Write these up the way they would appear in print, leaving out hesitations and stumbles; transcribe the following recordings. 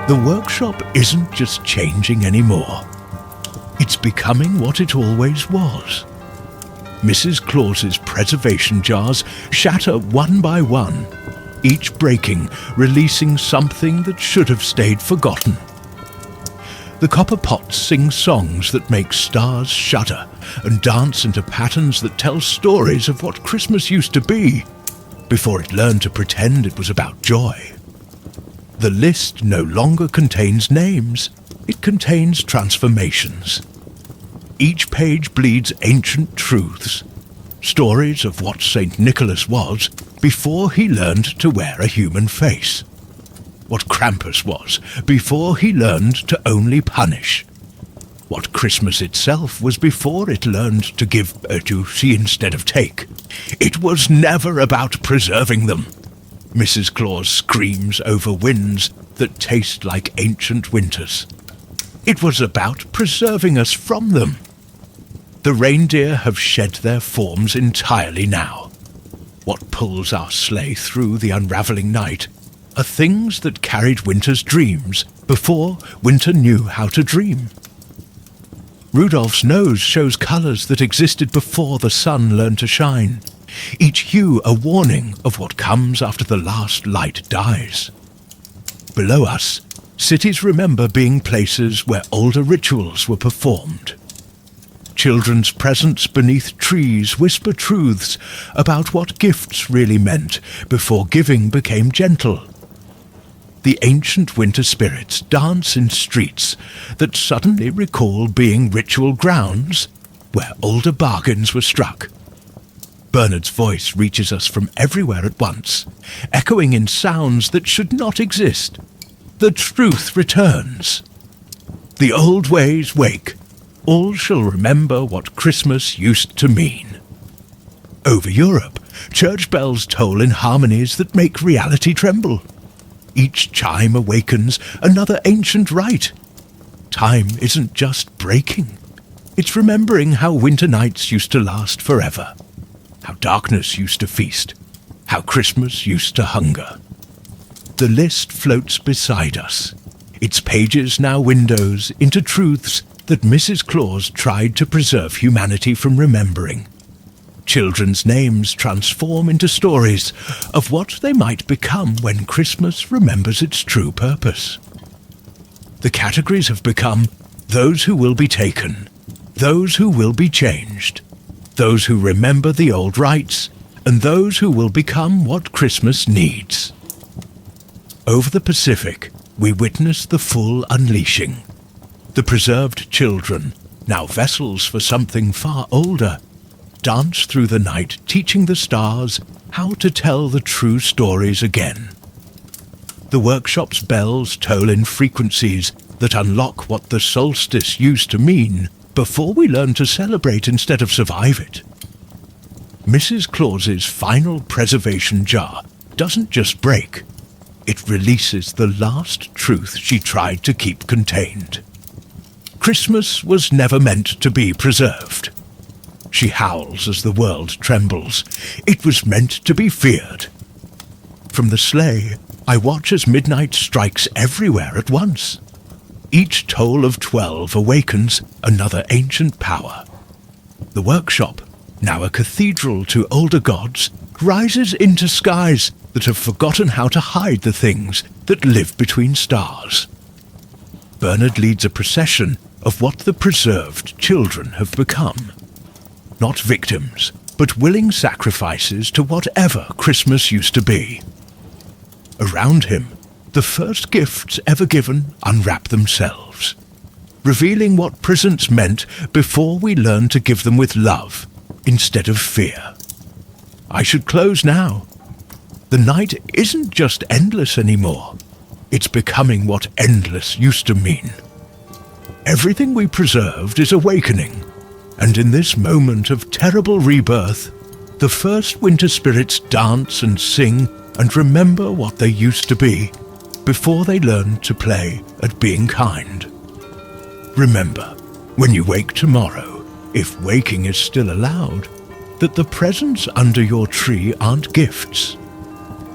The workshop isn't just changing anymore. It's becoming what it always was. Mrs. Claus's preservation jars shatter one by one, each breaking, releasing something that should have stayed forgotten. The copper pots sing songs that make stars shudder and dance into patterns that tell stories of what Christmas used to be, before it learned to pretend it was about joy. The list no longer contains names, it contains transformations. Each page bleeds ancient truths, stories of what St. Nicholas was before he learned to wear a human face, what Krampus was before he learned to only punish, what Christmas itself was before it learned to give to see instead of take. It was never about preserving them. Mrs. Claus screams over winds that taste like ancient winters. It was about preserving us from them. The reindeer have shed their forms entirely now. What pulls our sleigh through the unravelling night are things that carried winter's dreams before winter knew how to dream. Rudolph's nose shows colours that existed before the sun learned to shine, each hue a warning of what comes after the last light dies. Below us, cities remember being places where older rituals were performed. Children's presents beneath trees whisper truths about what gifts really meant before giving became gentle. The ancient winter spirits dance in streets that suddenly recall being ritual grounds where older bargains were struck. Bernard's voice reaches us from everywhere at once, echoing in sounds that should not exist. The truth returns. The old ways wake. All shall remember what Christmas used to mean. Over Europe, church bells toll in harmonies that make reality tremble. Each chime awakens another ancient rite. Time isn't just breaking. It's remembering how winter nights used to last forever, how darkness used to feast, how Christmas used to hunger. The list floats beside us, its pages now windows into truths that Mrs. Claus tried to preserve humanity from remembering. Children's names transform into stories of what they might become when Christmas remembers its true purpose. The categories have become those who will be taken, those who will be changed, those who remember the old rites, and those who will become what Christmas needs. Over the Pacific, we witness the full unleashing. The preserved children, now vessels for something far older, dance through the night teaching the stars how to tell the true stories again. The workshop's bells toll in frequencies that unlock what the solstice used to mean before we learn to celebrate instead of survive it. Mrs. Claus's final preservation jar doesn't just break, it releases the last truth she tried to keep contained. Christmas was never meant to be preserved. She howls as the world trembles. It was meant to be feared. From the sleigh, I watch as midnight strikes everywhere at once. Each toll of 12 awakens another ancient power. The workshop, now a cathedral to older gods, rises into skies that have forgotten how to hide the things that live between stars. Bernard leads a procession of what the preserved children have become. Not victims, but willing sacrifices to whatever Christmas used to be. Around him, the first gifts ever given unwrap themselves, revealing what presents meant before we learned to give them with love instead of fear. I should close now. The night isn't just endless anymore. It's becoming what endless used to mean. Everything we preserved is awakening, and in this moment of terrible rebirth, the first winter spirits dance and sing and remember what they used to be before they learned to play at being kind. Remember, when you wake tomorrow, if waking is still allowed, that the presents under your tree aren't gifts.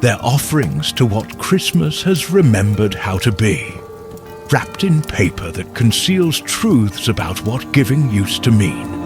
They're offerings to what Christmas has remembered how to be. wrapped in paper that conceals truths about what giving used to mean.